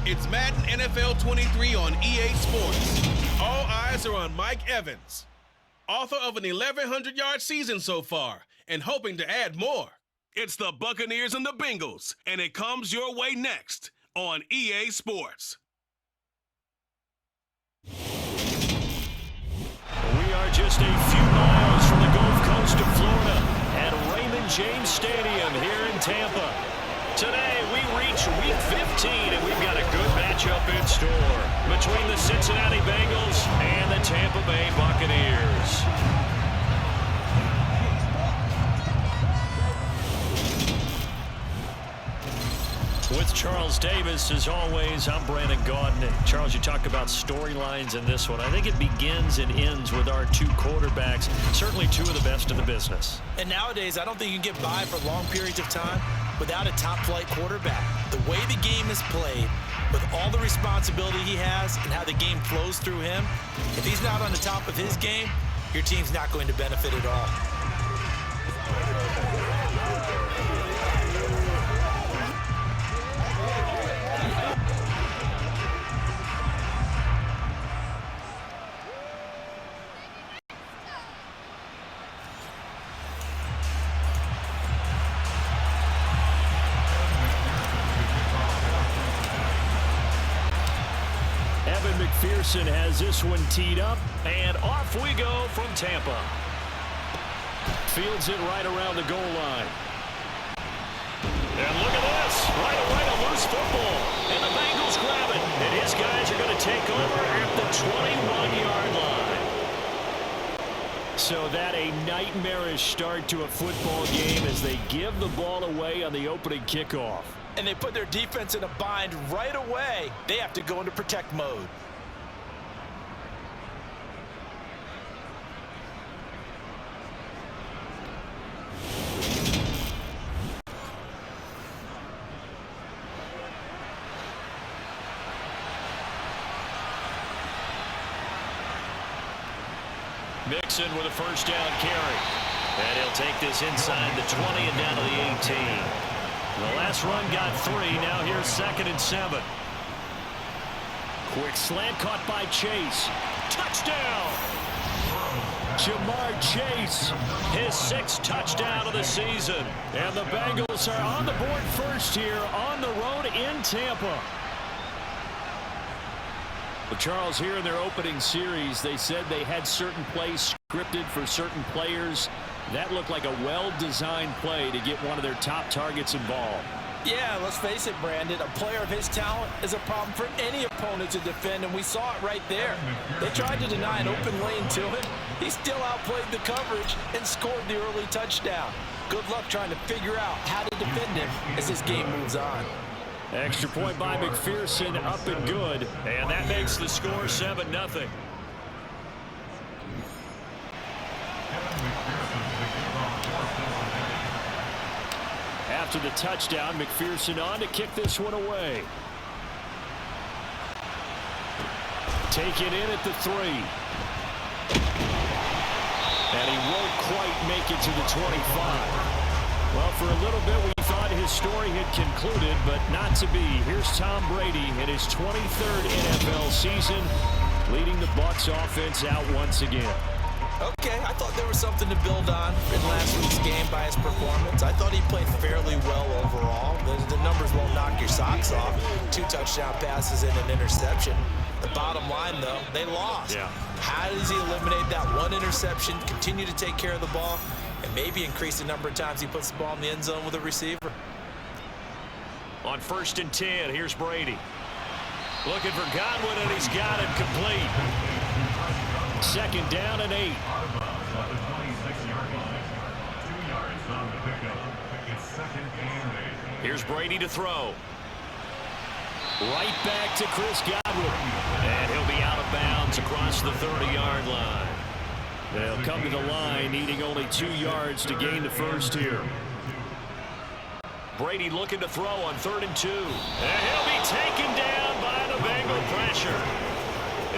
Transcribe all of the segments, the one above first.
It's Madden NFL 23 on EA Sports. All eyes are on Mike Evans, author of an 1,100-yard season so far and hoping to add more. It's the Buccaneers and the Bengals, and it comes your way next on EA Sports. We are just a few miles from the Gulf Coast of Florida at Raymond James Stadium here in Tampa. Today, we reach Week 15, and we've got a good matchup in store between the Cincinnati Bengals and the Tampa Bay Buccaneers. With Charles Davis, as always, I'm Brandon Gaudin. And Charles, you talk about storylines in this one. I think it begins and ends with our two quarterbacks, certainly two of the best in the business. And nowadays, I don't think you can get by for long periods of time without a top-flight quarterback. The way the game is played, with all the responsibility he has and how the game flows through him, if he's not on the top of his game, your team's not going to benefit at all. McPherson has this one teed up, and off we go from Tampa. Fields it right around the goal line. And look at this, right away a loose football, and the Bengals grab it, and his guys are going to take over at the 21-yard line. So that a nightmarish start to a football game as they give the ball away on the opening kickoff. And they put their defense in a bind right away. They have to go into protect mode. Mixon with a first down carry. And he'll take this inside the 20 and down to the 18. The last run got 3. Now here's 2nd and 7. Quick slant caught by Chase. Touchdown! Jamar Chase, his 6th touchdown of the season. And the Bengals are on the board first here on the road in Tampa. Well, Charles, here in their opening series, they said they had certain plays scripted for certain players. That looked like a well-designed play to get one of their top targets involved. Yeah, let's face it, Brandon. A player of his talent is a problem for any opponent to defend, and we saw it right there. They tried to deny an open lane to him. He still outplayed the coverage and scored the early touchdown. Good luck trying to figure out how to defend him as this game moves on. Extra point by McPherson, up and good. And that makes the score 7-0. After the touchdown, McPherson on to kick this one away. Taken in at the 3. And he won't quite make it to the 25. Well, for a little bit, we thought his story had concluded, but not to be. Here's Tom Brady in his 23rd NFL season, leading the Bucs offense out once again. Okay, I thought there was something to build on in last week's game by his performance. I thought he played fairly well overall. The numbers won't knock your socks off. 2 touchdown passes and an interception. The bottom line, though, they lost. Yeah. How does he eliminate that one interception, continue to take care of the ball, and maybe increase the number of times he puts the ball in the end zone with a receiver? On 1st and 10, here's Brady. Looking for Godwin, and he's got it complete. 2nd down and 8. Here's Brady to throw. Right back to Chris Godwin. And he'll be out of bounds across the 30-yard line. They'll come to the line, needing only 2 yards to gain the first here. Brady looking to throw on 3rd and 2. And he'll be taken down by the Bengal pressure.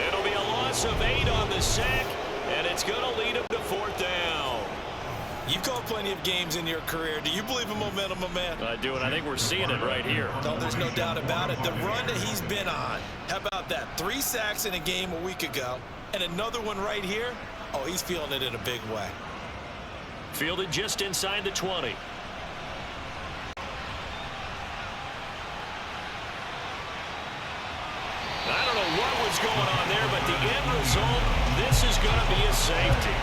It'll be a loss of 8 on the sack, and it's going to lead him to 4th down. You've called plenty of games in your career. Do you believe in momentum, my man? I do, and I think we're seeing it right here. No, there's no doubt about it. The run that he's been on, how about that? 3 sacks in a game a week ago, and another one right here. Oh, he's feeling it in a big way. Fielded just inside the 20. I don't know what was going on there, but the end result, this is going to be a safety.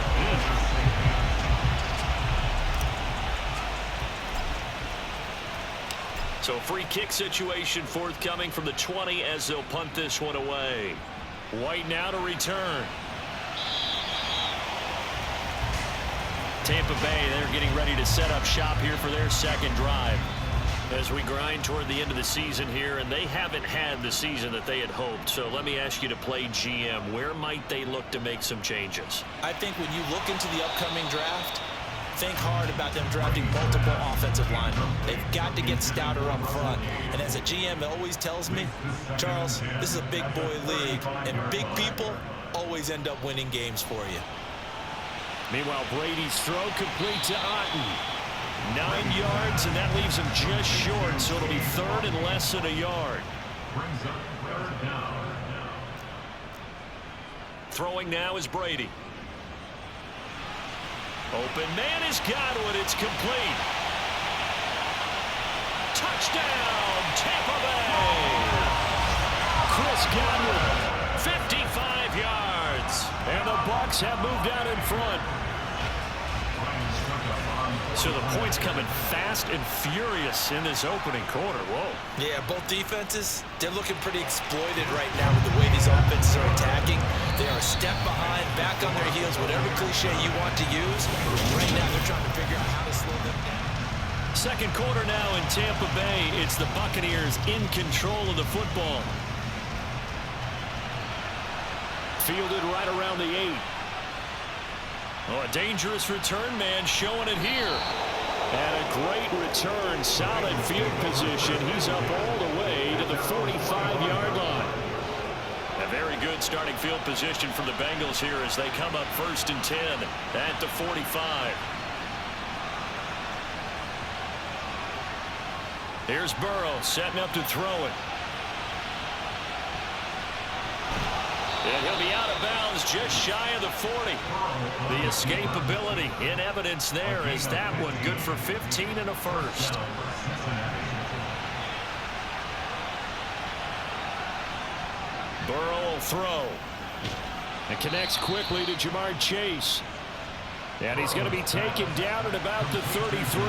So free kick situation forthcoming from the 20 as they'll punt this one away. White now to return. Tampa Bay, they're getting ready to set up shop here for their second drive. As we grind toward the end of the season here, and they haven't had the season that they had hoped. So let me ask you to play GM. Where might they look to make some changes? I think when you look into the upcoming draft, think hard about them drafting multiple offensive linemen. They've got to get stouter up front. And as a GM, it always tells me, Charles, this is a big boy league, and big people always end up winning games for you. Meanwhile, Brady's throw complete to Otten. 9 yards, and that leaves him just short, so it'll be third and less than a yard. Throwing now is Brady. Open man is Godwin. It's complete. Touchdown, Tampa Bay. Chris Godwin, 55 yards. And the Bucs have moved out in front. So the points coming fast and furious in this opening quarter. Whoa. Yeah, both defenses, they're looking pretty exploited right now with the way these offenses are attacking. They are a step behind, back on their heels, whatever cliche you want to use. Right now they're trying to figure out how to slow them down. Second quarter now in Tampa Bay. It's the Buccaneers in control of the football. Fielded right around the 8. Oh, a dangerous return man showing it here. And a great return, solid field position. He's up all the way to the 45-yard line. A very good starting field position for the Bengals here as they come up 1st and 10 at the 45. Here's Burrow setting up to throw it. And he'll be out of bounds just shy of the 40. The escapability in evidence there as that one good for 15 and a first. Burrow will throw. And connects quickly to Jamar Chase. And he's going to be taken down at about the 33.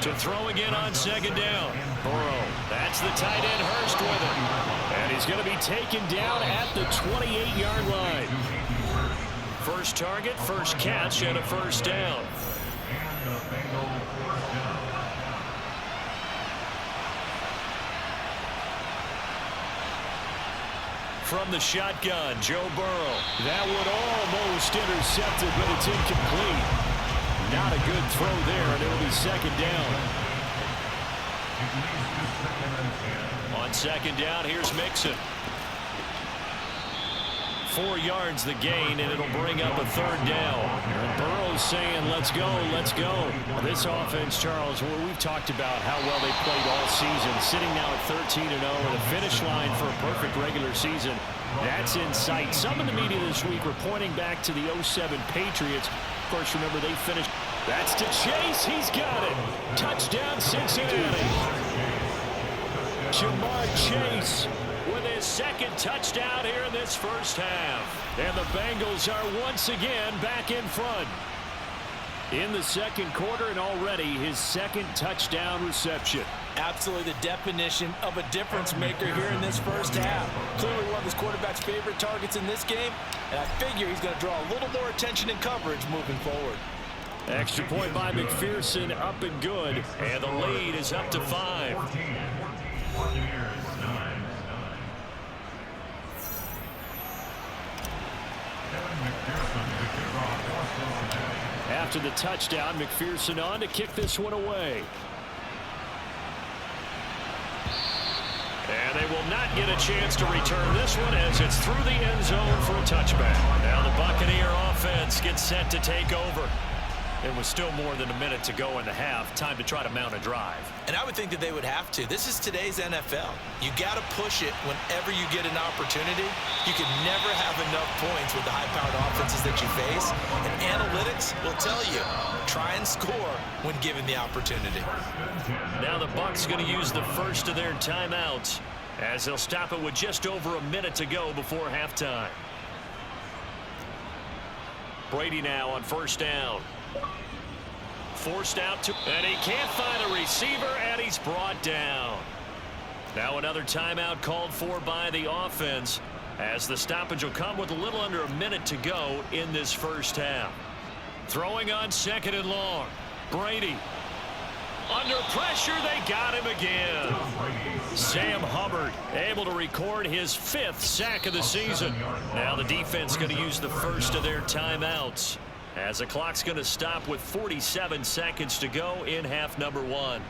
To throw again on second down. Burrow, that's the tight end Hurst with it. And he's going to be taken down at the 28-yard line. First target, first catch, and a first down. From the shotgun, Joe Burrow. That one almost intercepted, but it's incomplete. Not a good throw there, and it'll be second down. On second down, here's Mixon. 4 yards the gain, and it'll bring up a third down. And Burrow's saying, let's go, let's go. This offense, Charles, we've talked about how well they played all season, sitting now at 13-0 and a finish line for a perfect regular season. That's in sight. Some in the media this week were pointing back to the 07 Patriots. Of course, remember, they finished. That's to Chase. He's got it. Touchdown, Cincinnati. Jamar Chase with his second touchdown here in this first half. And the Bengals are once again back in front. In the second quarter, and already his second touchdown reception. Absolutely the definition of a difference maker here in this first half. Clearly one of his quarterback's favorite targets in this game, and I figure he's going to draw a little more attention and coverage moving forward. Extra point by McPherson, up and good, and the lead is up to 5. After the touchdown, McPherson on to kick this one away. And they will not get a chance to return this one as it's through the end zone for a touchback. Now the Buccaneer offense offense gets set to take over. It was still more than a minute to go in the half. Time to try to mount a drive. And I would think that they would have to. This is today's NFL. You got to push it whenever you get an opportunity. You can never have enough points with the high-powered offenses that you face. And analytics will tell you, try and score when given the opportunity. Now the Bucs going to use the first of their timeouts as they'll stop it with just over a minute to go before halftime. Brady now on first down. Forced out to, and he can't find a receiver, and he's brought down. Now another timeout called for by the offense as the stoppage will come with a little under a minute to go in this first half. Throwing on second and long. Brady. Under pressure, they got him again. Sam Hubbard able to record his 5th sack of the season. Now the defense going to use the first of their timeouts as the clock's going to stop with 47 seconds to go in half number 1.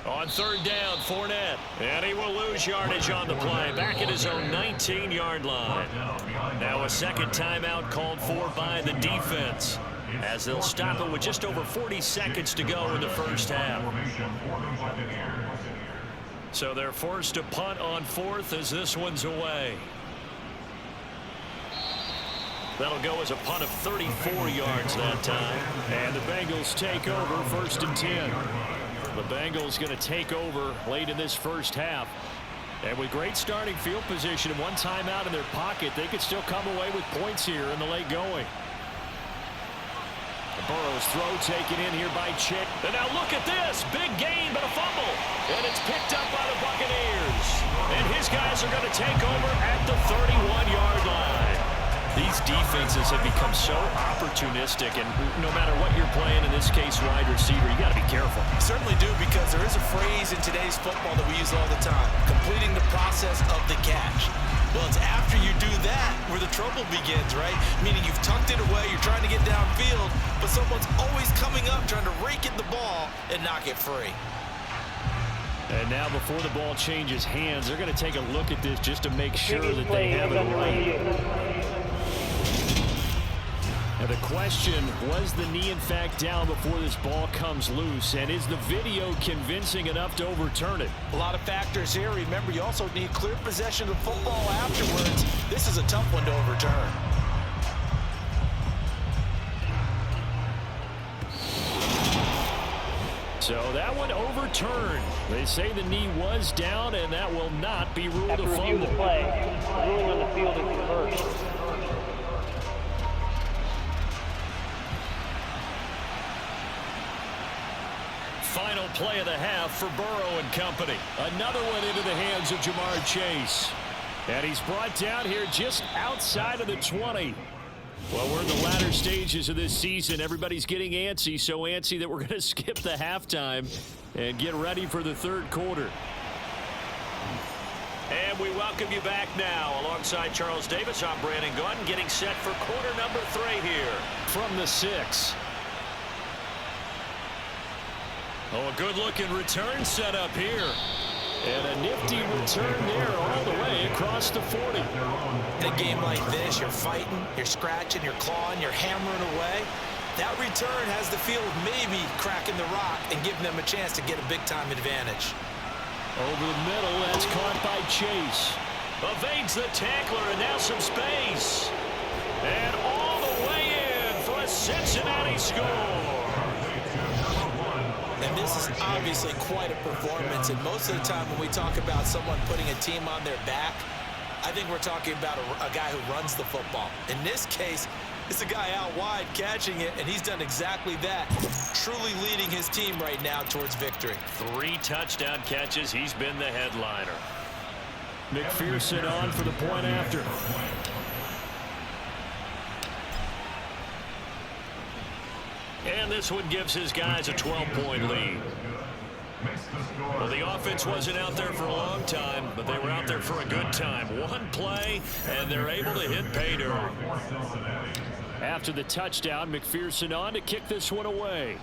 On third down, Fournette. And he will lose yardage on the play. Back at his own 19-yard line. Now a second timeout called for by the defense as they'll stop it with just over 40 seconds to go in the first half. So they're forced to punt on 4th as this one's away. That'll go as a punt of 34 yards that time. And the Bengals take over 1st and 10. The Bengals going to take over late in this first half. And with great starting field position and one timeout in their pocket, they could still come away with points here in the late going. Burrow's throw taken in here by Chick. And now look at this. Big gain, but a fumble. And it's picked up by the Buccaneers. And his guys are going to take over at the 31-yard line. These defenses have become so opportunistic, and no matter what you're playing, in this case wide receiver, you got to be careful. Certainly do, because there is a phrase in today's football that we use all the time, completing the process of the catch. Well, it's after you do that where the trouble begins, right? Meaning you've tucked it away, you're trying to get downfield, but someone's always coming up trying to rake at the ball and knock it free. And now before the ball changes hands, they're going to take a look at this just to make sure that they have it right. Now the question, was the knee in fact down before this ball comes loose? And is the video convincing enough to overturn it? A lot of factors here. Remember, you also need clear possession of the football afterwards. This is a tough one to overturn. So that one overturned. They say the knee was down, and that will not be ruled a fumble. After review the play, ruling on the field is reversed. Final play of the half for Burrow and company. Another one into the hands of Jamar Chase. And he's brought down here just outside of the 20. Well, we're in the latter stages of this season. Everybody's getting antsy, so antsy that we're going to skip the halftime and get ready for the third quarter. And we welcome you back now. Alongside Charles Davis, I'm Brandon Gunn, getting set for quarter number 3 here from the 6. Oh, a good-looking return set up here. And a nifty return there all the way across the 40. In a game like this, you're fighting, you're scratching, you're clawing, you're hammering away. That return has the feel of maybe cracking the rock and giving them a chance to get a big-time advantage. Over the middle, that's caught by Chase. Evades the tackler, and now some space. And all the way in for a Cincinnati score. And this is obviously quite a performance, and most of the time when we talk about someone putting a team on their back, I think we're talking about a guy who runs the football. In this case, it's a guy out wide catching it, and he's done exactly that, truly leading his team right now towards victory. 3 touchdown catches. He's been the headliner. McPherson on for the point after. And this one gives his guys a 12-point lead. Well, the offense wasn't out there for a long time, but they were out there for a good time. One play, and they're able to hit pay dirt. After the touchdown, McPherson on to kick this one away.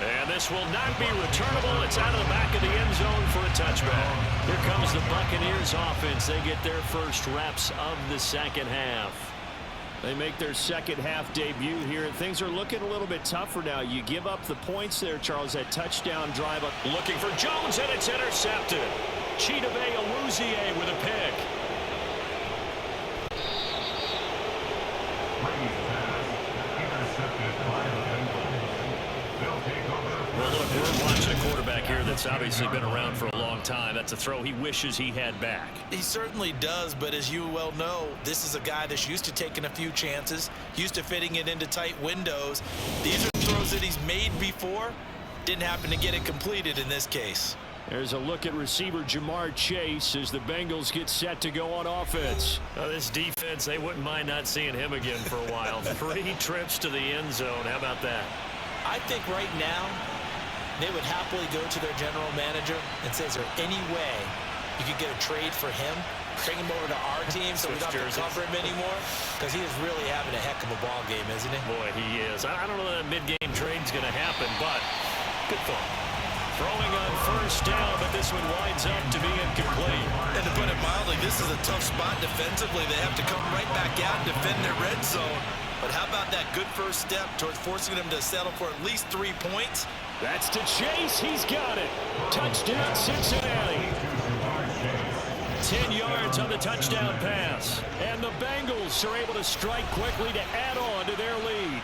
And this will not be returnable. It's out of the back of the end zone for a touchback. Here comes the Buccaneers offense. They get their first reps of the second half. They make their second half debut here. Things are looking a little bit tougher now. You give up the points there, Charles, that touchdown drive. Looking for Jones, and it's intercepted. Chidobe Awuzie with a pick. Well, look, we're watching a quarterback here that's obviously been around for a long time. That's a throw he wishes he had back. He certainly does, but as you well know, this is a guy that's used to taking a few chances, used to fitting it into tight windows. These are throws that he's made before. Didn't happen to get it completed in this case. There's a look at receiver Jamar Chase as the Bengals get set to go on offense. This defense, they wouldn't mind not seeing him again for a while. 3 trips to the end zone. How about that? I think right now they would happily go to their general manager and say, is there any way you could get a trade for him? Bring him over to our team so we don't have to cover him anymore? Because he is really having a heck of a ball game, isn't he? Boy, he is. I don't know that mid-game trade's going to happen, but good thought. Throwing on first down, but this one winds up to be incomplete. And to put it mildly, this is a tough spot defensively. They have to come right back out and defend their red zone. But how about that good first step towards forcing them to settle for at least 3 points? That's to Chase. He's got it. Touchdown, Cincinnati. 10 yards on the touchdown pass. And the Bengals are able to strike quickly to add on to their lead.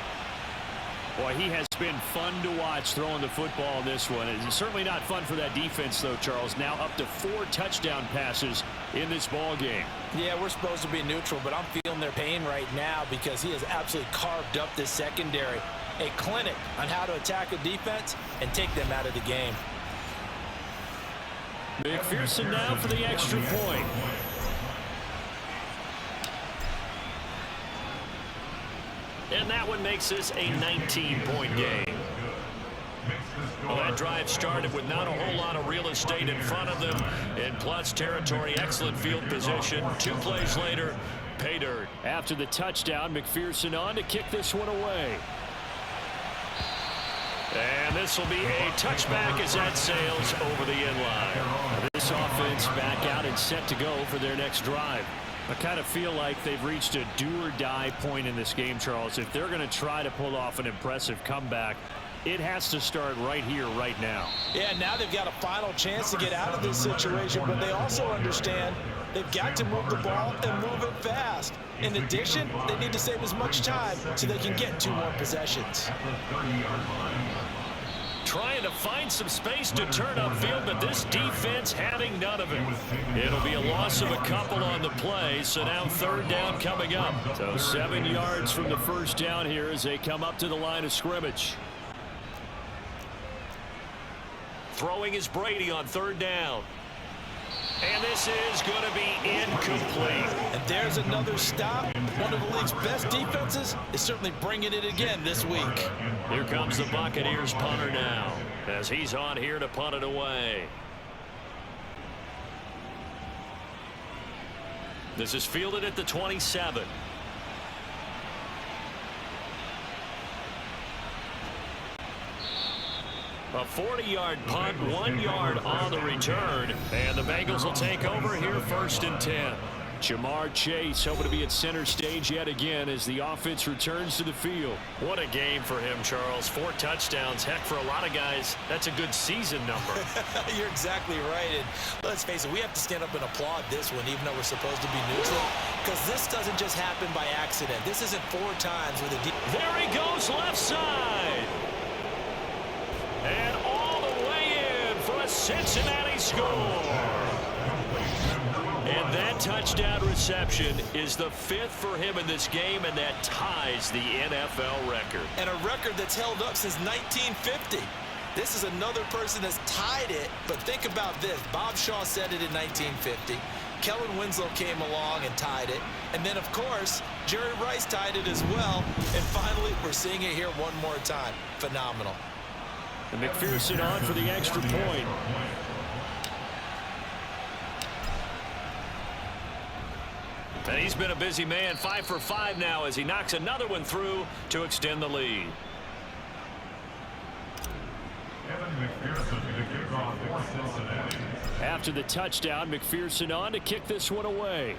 Boy, he has been fun to watch throwing the football in this one. It's certainly not fun for that defense, though, Charles. Now up to 4 touchdown passes in this ball game. Yeah, we're supposed to be neutral, but I'm feeling their pain right now because he has absolutely carved up this secondary. A clinic on how to attack a defense and take them out of the game. McPherson now for the extra point. And that one makes this a 19-point game. Well, that drive started with not a whole lot of real estate in front of them. In plus territory, excellent field position. 2 plays later, pay dirt. After the touchdown, McPherson on to kick this one away. And this will be a touchback as that sails over the end line. This offense back out and set to go for their next drive. I kind of feel like they've reached a do-or-die point in this game, Charles. If they're going to try to pull off an impressive comeback, it has to start right here, right now. Yeah, now they've got a final chance to get out of this situation, but they also understand they've got to move the ball and move it fast. In addition, they need to save as much time so they can get 2 more possessions. Trying to find some space to turn upfield, but this defense having none of it. It'll be a loss of a couple on the play, so now 3rd down coming up. So 7 yards from the first down here as they come up to the line of scrimmage. Throwing is Brady on 3rd down. And this is going to be incomplete. And there's another stop. One of the league's best defenses is certainly bringing it again this week. Here comes the Buccaneers punter now as he's on here to punt it away. This is fielded at the 27. A 40-yard punt, 1 yard on the return. And the Bengals will take over here 1st and 10. Jamar Chase hoping to be at center stage yet again as the offense returns to the field. What a game for him, Charles. 4 touchdowns. Heck, for a lot of guys, that's a good season number. You're exactly right. And let's face it, we have to stand up and applaud this one, even though we're supposed to be neutral. Because this doesn't just happen by accident. This isn't 4 times where the there he goes, left side. And all the way in for a Cincinnati score. And that touchdown reception is the 5th for him in this game, and that ties the NFL record. And a record that's held up since 1950. This is another person that's tied it, but think about this. Bob Shaw said it in 1950. Kellen Winslow came along and tied it. And then, of course, Jerry Rice tied it as well. And finally, we're seeing it here one more time. Phenomenal. And McPherson on for the extra point. And he's been a busy man, 5 for 5 now as he knocks another one through to extend the lead. After the touchdown, McPherson on to kick this one away.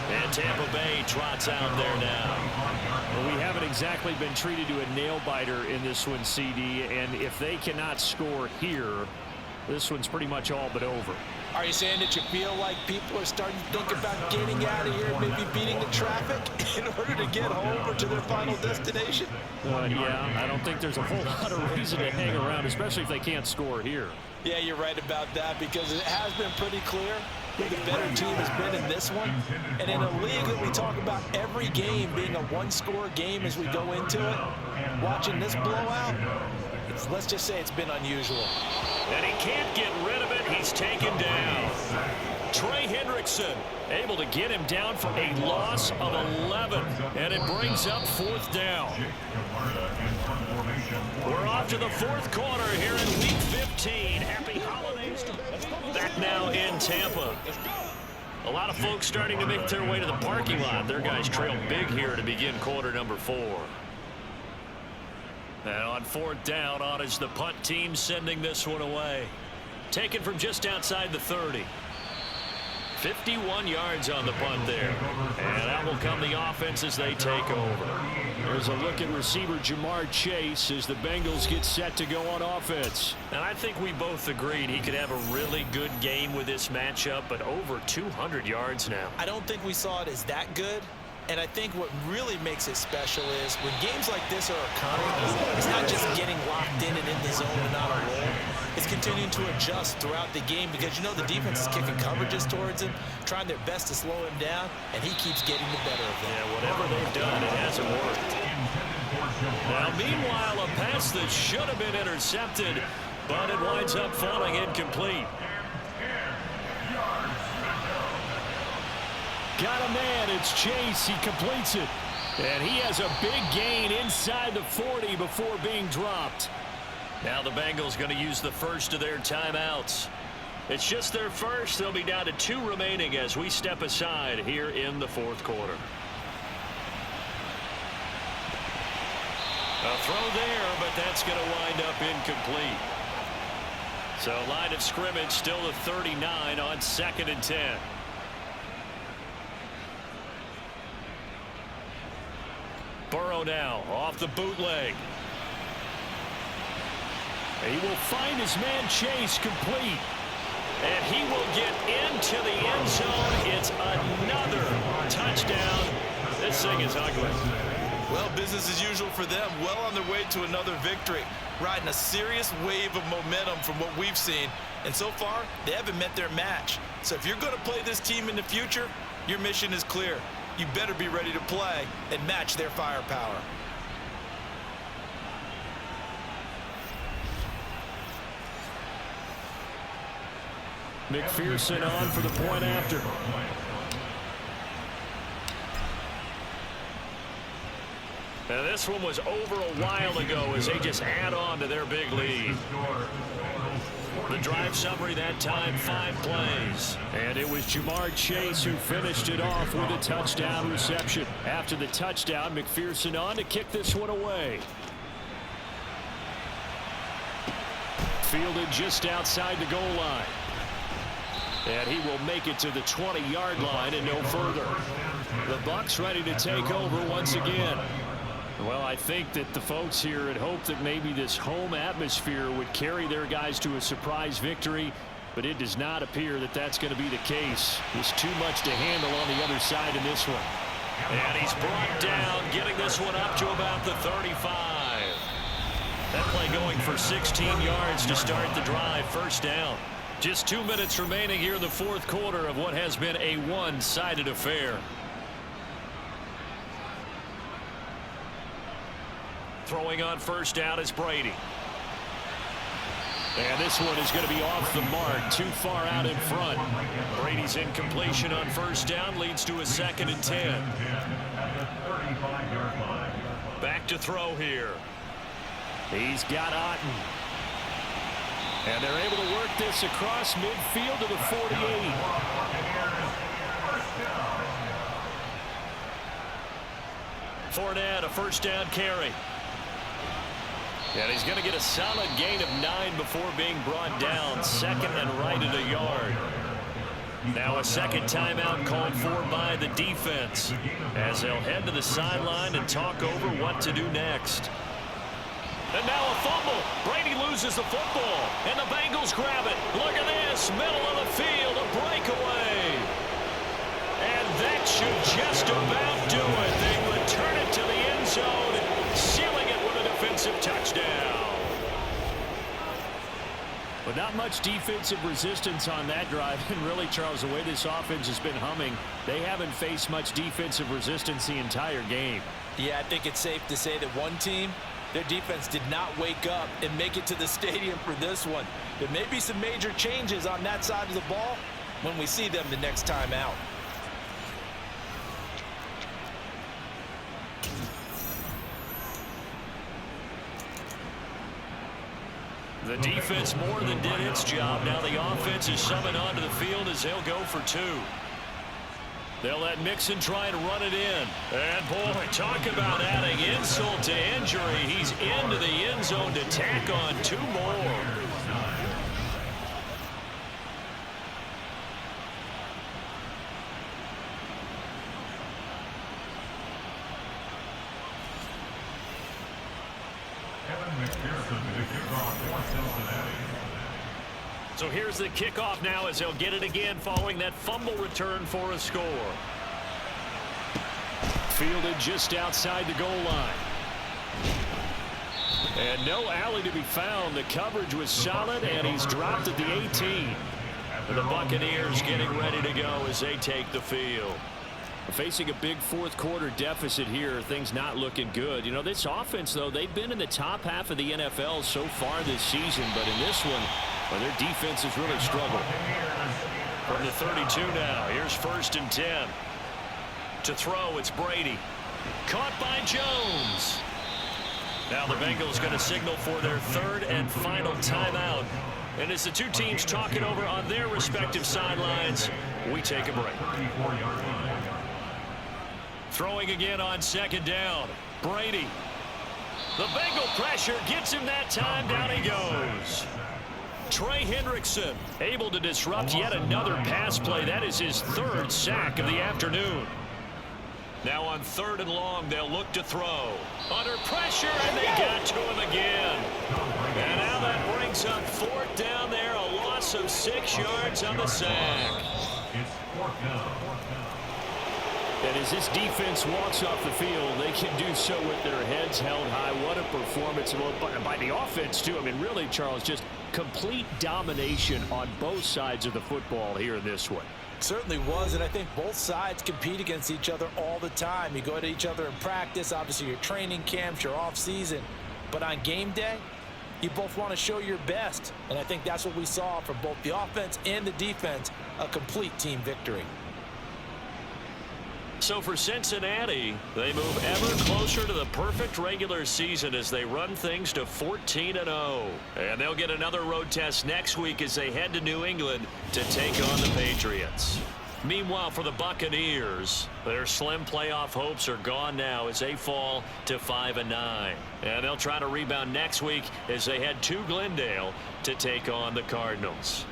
And Tampa Bay trots out there now. Well, we haven't exactly been treated to a nail-biter in this one, CD, and if they cannot score here, this one's pretty much all but over. Are you saying that you feel like people are starting to think about getting out of here and maybe beating the traffic in order to get home or to their final destination? Yeah, I don't think there's a whole lot of reason to hang around, especially if they can't score here. Yeah, you're right about that, because it has been pretty clear who the better team has been in this one. And in a league that we talk about every game being a one-score game as we go into it, watching this blowout, let's just say it's been unusual. And he can't get rid of it. He's taken down. Trey Hendrickson able to get him down for a loss of 11. And it brings up 4th down. We're off to the 4th quarter here in Week 15. Happy holidays. Back now in Tampa. A lot of folks starting to make their way to the parking lot. Their guys trail big here to begin quarter number 4. And on 4th down, on is the punt team sending this one away. Taken from just outside the 30. 51 yards on the punt there. And out will come the offense as they take over. There's a look at receiver Jamar Chase as the Bengals get set to go on offense. And I think we both agreed he could have a really good game with this matchup, but over 200 yards now. I don't think we saw it as that good. And I think what really makes it special is when games like this are occurring, it's not just getting locked in and in the zone and on a roll. It's continuing to adjust throughout the game, because you know the defense is kicking coverages towards him, trying their best to slow him down, and he keeps getting the better of them. Yeah, whatever they've done, it hasn't worked. Now, meanwhile, a pass that should have been intercepted, but it winds up falling incomplete. Got a man, it's Chase, he completes it. And he has a big gain inside the 40 before being dropped. Now the Bengals going to use the first of their timeouts. It's just their first. They'll be down to 2 remaining as we step aside here in the 4th quarter. A throw there, but that's going to wind up incomplete. So line of scrimmage still the 39 on 2nd and 10. Burrow now off the bootleg. He will find his man Chase complete. And he will get into the end zone. It's another touchdown. This thing is ugly. Well, business as usual for them. Well on their way to another victory. Riding a serious wave of momentum from what we've seen. And so far, they haven't met their match. So if you're going to play this team in the future, your mission is clear. You better be ready to play and match their firepower. McPherson on for the point after. Now this one was over a while ago as they just add on to their big lead. The drive summary that time, 5 plays. And it was Jamar Chase who finished it off with a touchdown reception. After the touchdown, McPherson on to kick this one away. Fielded just outside the goal line. And he will make it to the 20-yard line and no further. The Bucs ready to take over once again. Well, I think that the folks here had hoped that maybe this home atmosphere would carry their guys to a surprise victory, but it does not appear that that's going to be the case. There's too much to handle on the other side in this one. And he's brought down, getting this one up to about the 35. That play going for 16 yards to start the drive, 1st down. Just 2 minutes remaining here in the 4th quarter of what has been a one-sided affair. Throwing on 1st down is Brady. And this one is going to be off the mark, too far out in front. Brady's incompletion on 1st down leads to a 2nd and 10. Back to throw here. He's got Otten. And they're able to work this across midfield to the 48. Fournette, a first down carry. And he's going to get a solid gain of 9 before being brought down. Second and right at a yard. Now a second timeout called for by the defense as they'll head to the sideline and talk over what to do next. And now a fumble. Brady loses the football, and the Bengals grab it. Look at this, middle of the field, a breakaway. And that should just about do it. They return it to the end zone, sealing it with a defensive touchdown. But not much defensive resistance on that drive. And really, Charles, the way this offense has been humming, they haven't faced much defensive resistance the entire game. Yeah, I think it's safe to say that one team, their defense did not wake up and make it to the stadium for this one. There may be some major changes on that side of the ball when we see them the next time out. The defense more than did its job. Now the offense is summoned onto the field as they'll go for 2. They'll let Mixon try and run it in. And, boy, talk about adding insult to injury. He's into the end zone to tack on 2 more. So here's the kickoff now as they'll get it again following that fumble return for a score. Fielded just outside the goal line. And no alley to be found. The coverage was solid, and he's dropped at the 18. The Buccaneers getting ready to go as they take the field. Facing a big fourth quarter deficit here, things not looking good. You know, this offense, though, they've been in the top half of the NFL so far this season, but in this one, well, their defense has really struggled. From the 32 now, here's 1st and 10. To throw, it's Brady. Caught by Jones. Now the Bengals going to signal for their 3rd and final timeout. And as the two teams talk it over on their respective sidelines, we take a break. Throwing again on 2nd down. Brady. The Bengal pressure gets him that time. Down he goes. Trey Hendrickson able to disrupt yet another pass play. That is his 3rd sack of the afternoon. Now on 3rd and long, they'll look to throw. Under pressure, and they got to him again. And now that brings up 4th down there. A loss of 6 yards on the sack. And as this defense walks off the field, they can do so with their heads held high. What a performance by the offense, too. I mean, really, Charles, just complete domination on both sides of the football here in this one. Certainly was, and I think both sides compete against each other all the time. You go to each other in practice, obviously your training camps, your off season, but on game day, you both want to show your best, and I think that's what we saw from both the offense and the defense, a complete team victory. So for Cincinnati, they move ever closer to the perfect regular season as they run things to 14-0. And they'll get another road test next week as they head to New England to take on the Patriots. Meanwhile, for the Buccaneers, their slim playoff hopes are gone now as they fall to 5-9. And they'll try to rebound next week as they head to Glendale to take on the Cardinals.